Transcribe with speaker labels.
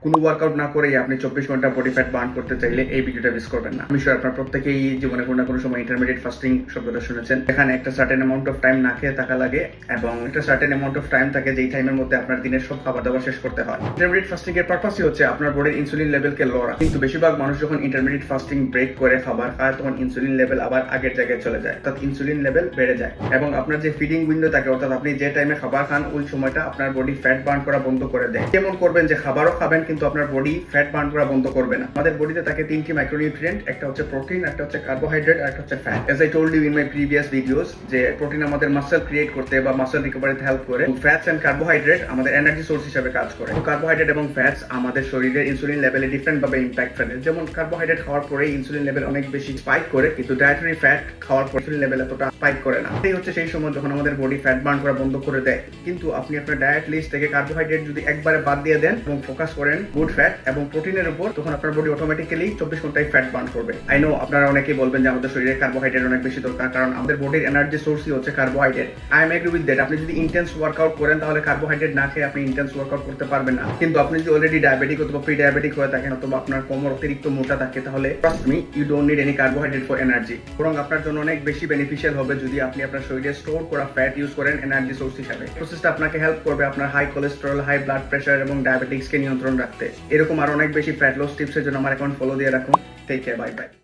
Speaker 1: কোনো ওয়ার্কআউট না করেই আপনি 24 ঘন্টা বডি ফ্যাট বার্ন করতে চাইলে এই ভিডিওটা মিস করবেন না। আমি শিওর আপনার প্রত্যেকেই জীবনে কোনো না কোনো সময় ইন্টারমিডিয়েট ফাস্টিং শব্দটা শুনেছেন। এখানে একটা সার্টেন অ্যামাউন্ট অফ টাইম না খেয়ে থাকা লাগে এবং একটা সার্টেন অ্যামাউন্ট অফ টাইম থাকে যেই টাইমের মধ্যে আপনার দিনের সব খাবার দাবার শেষ করতে হয়। ইন্টারমিডিয়েট ফাস্টিং এর পারপাসই হচ্ছে আপনার বডির ইনসুলিন লেভেলকে লো রাখা। কিন্তু বেশিরভাগ মানুষ যখন ইন্টারমিডিয়েট ফাস্টিং ব্রেক করে খাবার খায় তখন ইনসুলিন লেভেল আবার আগের জায়গায় চলে যায়, অর্থাৎ ইনসুলিন লেভেল বেড়ে যায় এবং আপনার যে ফিডিং উইন্ডো থাকে, অর্থাৎ আপনি যে টাইমে খাবার খান ওই সময়টা আপনার বডি ফ্যাট বার্ন করা বন্ধ করে দেয়। কেমন করবেন যে খাবারও খাবেন কিন্তু আপনার বডি ফ্যাট বার্ন করা বন্ধ করবে না। আমাদের বডিতে থাকে তিনটি মাইক্রোনিউট্রিয়েন্ট, একটা হচ্ছে প্রোটিন, একটা হচ্ছে কার্বোহাইড্রেট আর একটা হচ্ছে fat. As I told you in my previous videos যে প্রোটিন আমাদের মাসল ক্রিয়েট করতে বা মাসল রিকভারিতে হেল্প করে, ফ্যাটস এন্ড কার্বোহাইড্রেট আমাদের এনার্জি সোর্স হিসেবে কাজ করে। কার্বোহাইড্রেট এবং ফ্যাটস আমাদের শরীরের ইনসুলিন লেভেলে ডিফারেন্ট ভাবে ইম্প্যাক্ট ফেলে। যেমন কার্বোহাইড্রেট খাওয়ার পরে ইনসুলিন লেভেল অনেক বেশি স্পাইক করে, কিন্তু ডায়েটারি ফ্যাট খাওয়ার পর ইনসুলিন লেভেল এতটা স্পাইক করে না। এই হচ্ছে সেই সময় যখন আমাদের বডি ফ্যাট বার্ন করা বন্ধ করে দেয়। কিন্তু আপনি আপনার ডায়েট লিস্ট থেকে কার্বোহাইড্রেট যদি একবারে বাদ দিয়ে দেন এবং ফোকাস করেন গুড ফ্যাট এবং প্রোটিনের উপর, তখন আপনার বডি অটোমেটিক্যালি 24 ঘন্টায় ফ্যাট বার্ন করবে। আই নো আপনারা অনেকেই বলবেন যে আমাদের শরীরে কার্বোহাইড্রেট অনেক বেশি দরকার, কারণ আমাদের বডির এনার্জি সোর্সই হচ্ছে carbohydrate. I am agree with that. আপনি যদি ইন্টেন্স ওয়ার্কআউট করেন তাহলে কার্বোহাইড্রেট না খেয়ে আপনি ইন্টেন্স ওয়ার্কআউট করতে পারবেন না। কিন্তু আপনি যদি অলরেডি ডায়াবেটিক অথবা প্রি ডায়াবেটিক হয়ে থাকেন অথবা আপনার কোমর অতিরিক্ত মোটা থাকে, তাহলে trust me, you don't need any carbohydrate for energy. বরং আপনার জন্য অনেক বেশি বেনিফিশিয়াল হবে যদি আপনি আপনার শরীরে স্টোর করা ফ্যাট ইউজ করেন এনার্জি সোর্স হিসেবে। প্রসেসটা আপনাকে হেল্প করবে আপনার high cholesterol, high blood pressure এবং ডায়াবেটিক্সকে নিয়ন্ত্রণ রাখতে। এরকম আরো অনেক বেশি ফ্যাট লস টিপসের জন্য আমার অ্যাকাউন্ট ফলো দিয়ে রাখুন। Take care, bye by.